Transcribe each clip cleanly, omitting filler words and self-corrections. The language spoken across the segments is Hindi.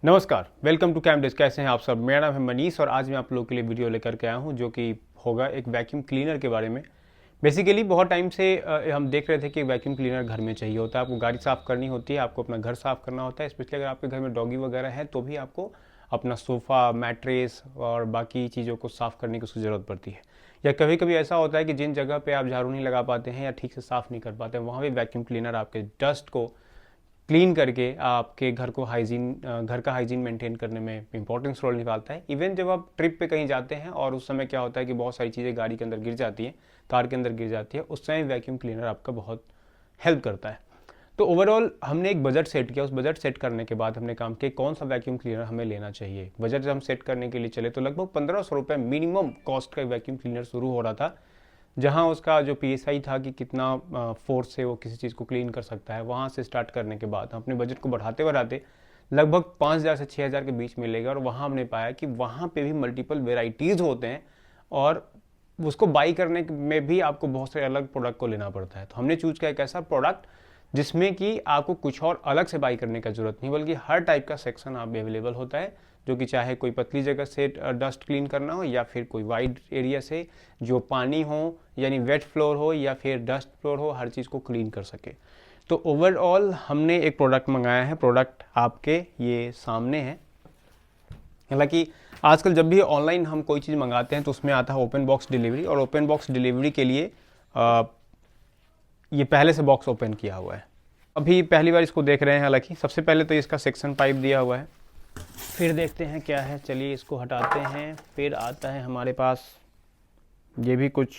नमस्कार, वेलकम टू कैमडेस्क। कैसे हैं आप सब? मेरा नाम है मनीष और आज मैं आप लोगों के लिए वीडियो लेकर के आया हूं जो कि होगा एक वैक्यूम क्लीनर के बारे में। बेसिकली बहुत टाइम से हम देख रहे थे कि वैक्यूम क्लीनर घर में चाहिए होता है। आपको गाड़ी साफ़ करनी होती है, आपको अपना घर साफ़ करना होता है। स्पेशली अगर आपके घर में डॉगी वगैरह है तो भी आपको अपना सोफ़ा, मैट्रेस और बाकी चीज़ों को साफ़ करने की उसकी ज़रूरत पड़ती है। या कभी कभी ऐसा होता है कि जिन जगह पे आप झाड़ू नहीं लगा पाते हैं या ठीक से साफ़ नहीं कर पाते हैं, वहाँ भी वैक्यूम क्लीनर आपके डस्ट को क्लीन करके आपके घर को घर का हाइजीन मेंटेन करने में इंपॉर्टेंस रोल निभाता है। इवन जब आप ट्रिप पे कहीं जाते हैं और उस समय क्या होता है कि बहुत सारी चीज़ें गाड़ी के अंदर गिर जाती हैं, कार के अंदर गिर जाती है, उस समय वैक्यूम क्लीनर आपका बहुत हेल्प करता है। तो ओवरऑल हमने एक बजट सेट किया। उस बजट सेट करने के बाद हमने काम किया कौन सा वैक्यूम क्लीनर हमें लेना चाहिए। बजट जब हम सेट करने के लिए चले तो लगभग 1500 रुपये मिनिमम कॉस्ट का वैक्यूम क्लीनर शुरू हो रहा था, जहाँ उसका जो PSI था कि कितना फोर्स से वो किसी चीज़ को क्लीन कर सकता है, वहाँ से स्टार्ट करने के बाद हम अपने बजट को बढ़ाते बढ़ाते लगभग 5000 से 6000 के बीच मिलेगा। और वहाँ हमने पाया कि वहाँ पे भी मल्टीपल वेराइटीज़ होते हैं और उसको बाई करने में भी आपको बहुत सारे अलग प्रोडक्ट को लेना पड़ता है। तो हमने चूज किया एक ऐसा प्रोडक्ट जिसमें कि आपको कुछ और अलग से बाई करने का जरूरत नहीं, बल्कि हर टाइप का सेक्शन आप अवेलेबल होता है, जो कि चाहे कोई पतली जगह से डस्ट क्लीन करना हो या फिर कोई वाइड एरिया से जो पानी हो यानी वेट फ्लोर हो या फिर डस्ट फ्लोर हो, हर चीज़ को क्लीन कर सके। तो ओवरऑल हमने एक प्रोडक्ट मंगाया है। प्रोडक्ट आपके ये सामने है। हालांकि आजकल जब भी ऑनलाइन हम कोई चीज़ मंगाते हैं तो उसमें आता है ओपन बॉक्स डिलीवरी, और ओपन बॉक्स डिलीवरी के लिए ये पहले से बॉक्स ओपन किया हुआ है। अभी पहली बार इसको देख रहे हैं। हालांकि सबसे पहले तो इसका सेक्शन पाइप दिया हुआ है, फिर देखते हैं क्या है। चलिए इसको हटाते हैं। फिर आता है हमारे पास ये भी कुछ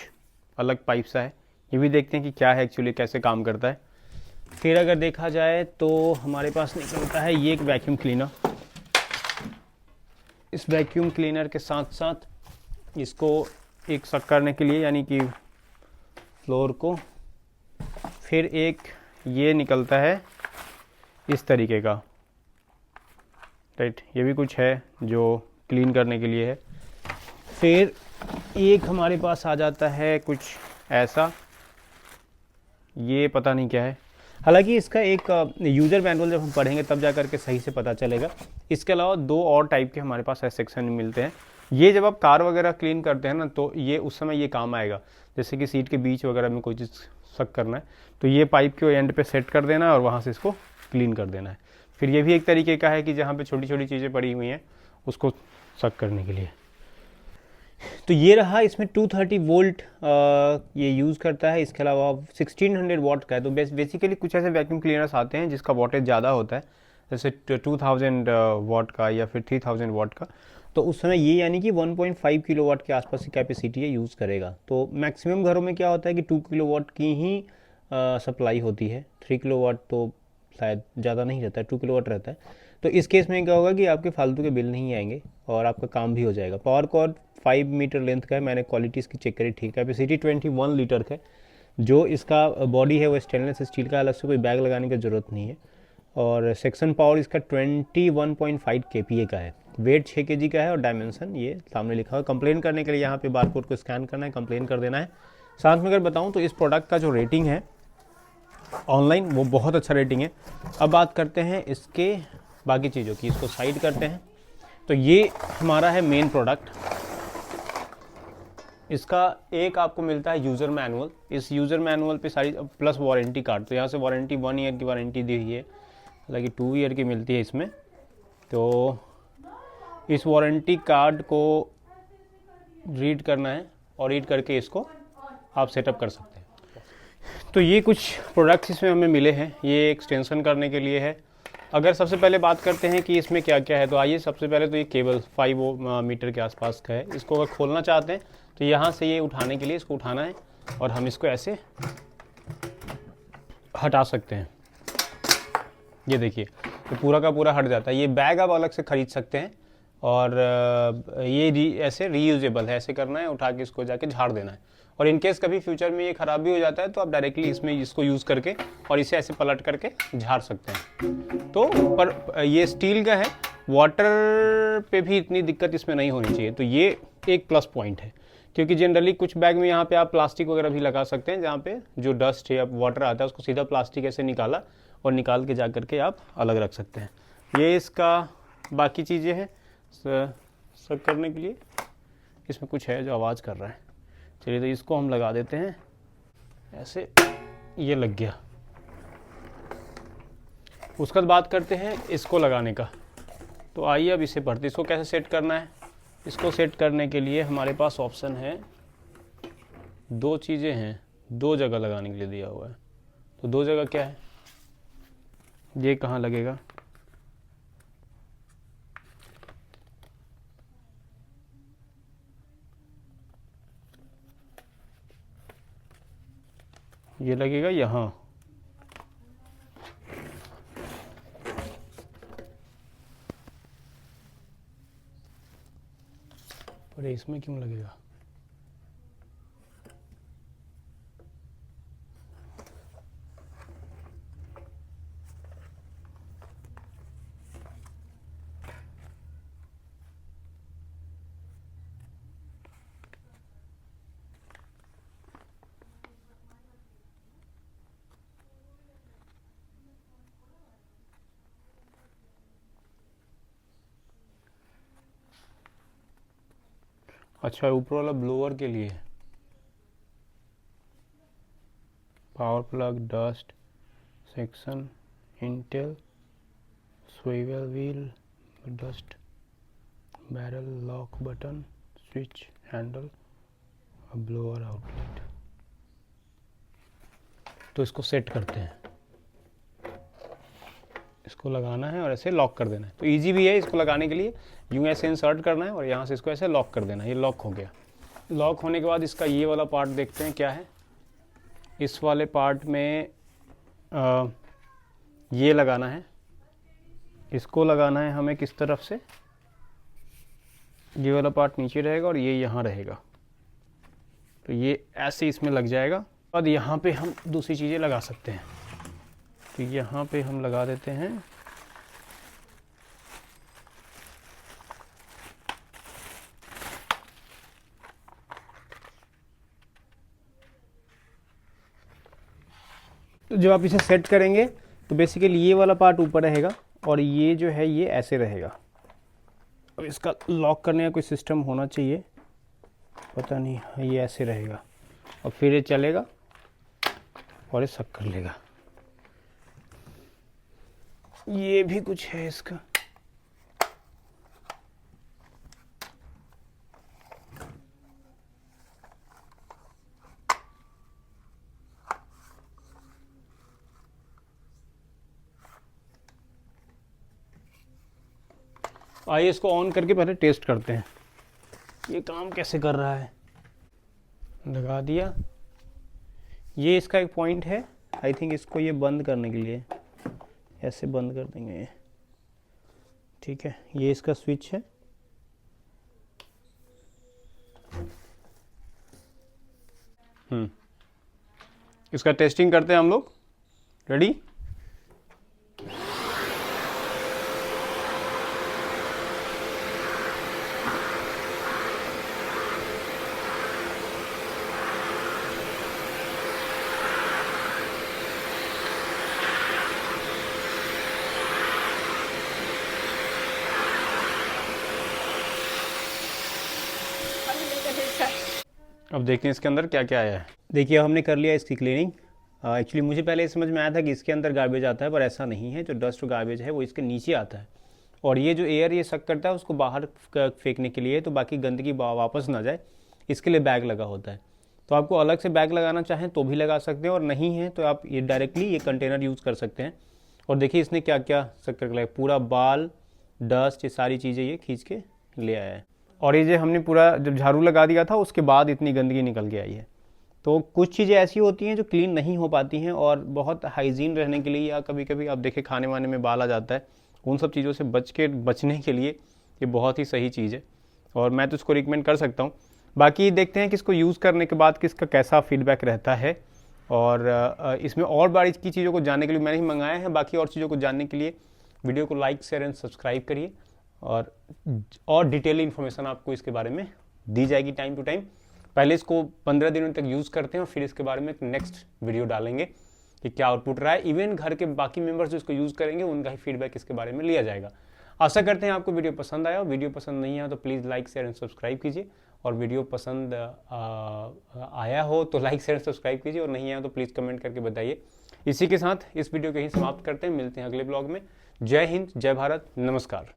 अलग पाइप सा है, ये भी देखते हैं कि क्या है एक्चुअली, कैसे काम करता है। फिर अगर देखा जाए तो हमारे पास निकलता है ये एक वैक्यूम क्लीनर। इस वैक्यूम क्लीनर के साथ साथ इसको एक सक करने के लिए यानी कि फ्लोर को, फिर एक ये निकलता है इस तरीके का, राइट, ये भी कुछ है जो क्लीन करने के लिए है। फिर एक हमारे पास आ जाता है कुछ ऐसा, ये पता नहीं क्या है। हालांकि इसका एक यूज़र मैनुअल जब हम पढ़ेंगे तब जा करके सही से पता चलेगा। इसके अलावा दो और टाइप के हमारे पास ऐसे सेक्शन मिलते हैं। ये जब आप कार वगैरह क्लीन करते हैं ना, तो ये उस समय ये काम आएगा। जैसे कि सीट के बीच वगैरह में कोई चीज़ सक करना है तो ये पाइप के एंड पे सेट कर देना है और वहाँ से इसको क्लीन कर देना है। फिर ये भी एक तरीके का है कि जहाँ पे छोटी छोटी चीज़ें पड़ी हुई हैं उसको सक करने के लिए। तो ये रहा, इसमें 230 वोल्ट ये यूज़ करता है। इसके अलावा 1600 वाट का है। तो बेसिकली कुछ ऐसे वैक्यूम क्लीनर्स आते हैं जिसका वाटेज ज़्यादा होता है, जैसे 2000 वाट का या फिर 3000 वाट का। तो उस समय ये यानी कि 1.5 किलोवाट के आसपास की कैपेसिटी यूज़ करेगा। तो मैक्सिमम घरों में क्या होता है कि 2 किलोवाट की ही सप्लाई होती है। 3 किलोवाट तो शायद ज़्यादा नहीं रहता है, 2 किलोवाट रहता है। तो इस केस में क्या होगा कि आपके फालतू के बिल नहीं आएंगे और आपका काम भी हो जाएगा। पावर कॉर्ड 5 मीटर लेंथ का है। मैंने क्वालिटी इसकी चेक करी, ठीक है। कैपेसिटी 21 लीटर का है। जो इसका बॉडी है वो स्टेनलेस स्टील का, अलग से कोई बैग लगाने की ज़रूरत नहीं है। और सेक्शन पावर इसका 21.5 kPa का है। वेट 6 kg का है और डायमेंशन ये सामने लिखा हुआ है। कंप्लेन करने के लिए यहाँ पे बारकोड को स्कैन करना है, कंप्लेन कर देना है। साथ में अगर बताऊँ तो इस प्रोडक्ट का जो रेटिंग है ऑनलाइन वो बहुत अच्छा रेटिंग है। अब बात करते हैं इसके बाकी चीज़ों की, इसको साइड करते हैं। तो ये हमारा है मेन प्रोडक्ट। इसका एक आपको मिलता है यूज़र मैनुअल। इस यूज़र मैनुअल पे सारी प्लस वारंटी कार्ड। तो यहाँ से वारंटी 1 ईयर की वारंटी दी हुई है, हालांकि 2 ईयर की मिलती है इसमें। तो इस वारंटी कार्ड को रीड करना है और रीड करके इसको आप सेटअप कर सकते हैं। तो ये कुछ प्रोडक्ट्स इसमें हमें मिले हैं। ये एक्सटेंशन करने के लिए है। अगर सबसे पहले बात करते हैं कि इसमें क्या क्या है, तो आइए सबसे पहले तो ये केबल 5 मीटर के आसपास का है। इसको अगर खोलना चाहते हैं तो यहाँ से ये उठाने के लिए इसको उठाना है और हम इसको ऐसे हटा सकते हैं। ये देखिए, तो पूरा का पूरा हट जाता है। ये बैग आप अलग से ख़रीद सकते हैं और ये ऐसे रीयूजेबल है। ऐसे करना है, उठा के इसको जाके झाड़ देना है। और इनकेस कभी फ्यूचर में ये ख़राब भी हो जाता है तो आप डायरेक्टली इसमें इसको यूज़ करके और इसे ऐसे पलट करके झाड़ सकते हैं। तो पर ये स्टील का है, वाटर पे भी इतनी दिक्कत इसमें नहीं होनी चाहिए। तो ये एक प्लस पॉइंट है, क्योंकि जनरली कुछ बैग में यहाँ पे आप प्लास्टिक वगैरह भी लगा सकते हैं, जहाँ पे जो डस्ट या वाटर आता है उसको सीधा प्लास्टिक ऐसे निकाला और निकाल के जा करके आप अलग रख सकते हैं। ये इसका बाकी चीज़ें हैं सब करने के लिए। इसमें कुछ है जो आवाज़ कर रहा है। चलिए तो इसको हम लगा देते हैं ऐसे, ये लग गया। उसके बाद बात करते हैं इसको लगाने का। तो आइए अब इसे पढ़ते, इसको कैसे सेट करना है। इसको सेट करने के लिए हमारे पास ऑप्शन है, दो चीज़ें हैं, दो जगह लगाने के लिए दिया हुआ है। तो दो जगह क्या है, ये कहाँ लगेगा, ये लगेगा यहाँ। पर इसमें क्यों लगेगा, अच्छा ऊपर वाला ब्लोअर के लिए, पावर प्लग, डस्ट सेक्शन, इंटेल, swivel wheel, dust barrel, lock button, switch handle, blower outlet. तो इसको सेट करते हैं, इसको लगाना है और ऐसे लॉक कर देना है। तो इजी भी है इसको लगाने के लिए, यूँ ऐसे इंसर्ट करना है और यहाँ से इसको ऐसे लॉक कर देना है। ये लॉक हो गया। लॉक होने के बाद इसका ये वाला पार्ट देखते हैं क्या है। इस वाले पार्ट में ये लगाना है, इसको लगाना है हमें किस तरफ से, ये वाला पार्ट नीचे रहेगा और ये यहाँ रहेगा। तो ये ऐसे इसमें लग जाएगा। बाद यहाँ पे हम दूसरी चीज़ें लगा सकते हैं। तो यहाँ पे हम लगा देते हैं तो जब आप इसे सेट करेंगे तो बेसिकली ये वाला पार्ट ऊपर रहेगा और ये जो है ये ऐसे रहेगा। अब इसका लॉक करने का कोई सिस्टम होना चाहिए, पता नहीं। ये ऐसे रहेगा और फिर ये चलेगा और ये सब कर लेगा। ये भी कुछ है इसका, आइए इसको ऑन करके पहले टेस्ट करते हैं ये काम कैसे कर रहा है। लगा दिया। ये इसका एक पॉइंट है, आई थिंक इसको ये बंद करने के लिए ऐसे बंद कर देंगे ये, ठीक है। ये इसका स्विच है। इसका टेस्टिंग करते हैं हम लोग। रेडी? अब देखते हैं इसके अंदर क्या क्या आया है। देखिए हमने कर लिया इसकी क्लीनिंग। एक्चुअली मुझे पहले समझ में आया था कि इसके अंदर गार्बेज आता है, पर ऐसा नहीं है। जो डस्ट और गार्बेज है वो इसके नीचे आता है और ये जो एयर ये सक करता है उसको बाहर फेंकने के लिए, तो बाकी गंदगी वापस ना जाए इसके लिए बैग लगा होता है। तो आपको अलग से बैग लगाना चाहें तो भी लगा सकते हैं और नहीं है तो आप ये डायरेक्टली ये कंटेनर यूज़ कर सकते हैं। और देखिए इसने क्या क्या सक करके लगाया, पूरा बाल, डस्ट, ये सारी चीज़ें ये खींच के ले आया है। और ये जो हमने पूरा जब झाड़ू लगा दिया था उसके बाद इतनी गंदगी निकल के आई है। तो कुछ चीज़ें ऐसी होती हैं जो क्लीन नहीं हो पाती हैं और बहुत हाइजीन रहने के लिए, या कभी कभी आप देखें खाने वाने में बाल आ जाता है, उन सब चीज़ों से बचने के लिए ये बहुत ही सही चीज़ है और मैं तो इसको रिकमेंड कर सकता हूँ। बाकी देखते हैं कि इसको यूज़ करने के बाद किसका कैसा फीडबैक रहता है। और इसमें और बारी की चीज़ों को जानने के लिए मैंने ही मंगाया है। बाकी और चीज़ों को जानने के लिए वीडियो को लाइक, शेयर एंड सब्सक्राइब करिए और डिटेल इन्फॉर्मेशन आपको इसके बारे में दी जाएगी टाइम टू टाइम। पहले इसको 15 दिनों तक यूज़ करते हैं और फिर इसके बारे में एक नेक्स्ट वीडियो डालेंगे कि क्या आउटपुट रहा है। इवन घर के बाकी मेंबर्स जो इसको यूज़ करेंगे उनका ही फीडबैक इसके बारे में लिया जाएगा। आशा करते हैं आपको वीडियो पसंद आया। वीडियो पसंद नहीं आया तो please like share and subscribe कीजिए, और वीडियो पसंद आया हो तो लाइक शेयर सब्सक्राइब कीजिए, और नहीं आया तो प्लीज़ कमेंट करके बताइए। इसी के साथ इस वीडियो को यहीं समाप्त करते हैं, मिलते हैं अगले ब्लॉग में। जय हिंद, जय भारत, नमस्कार।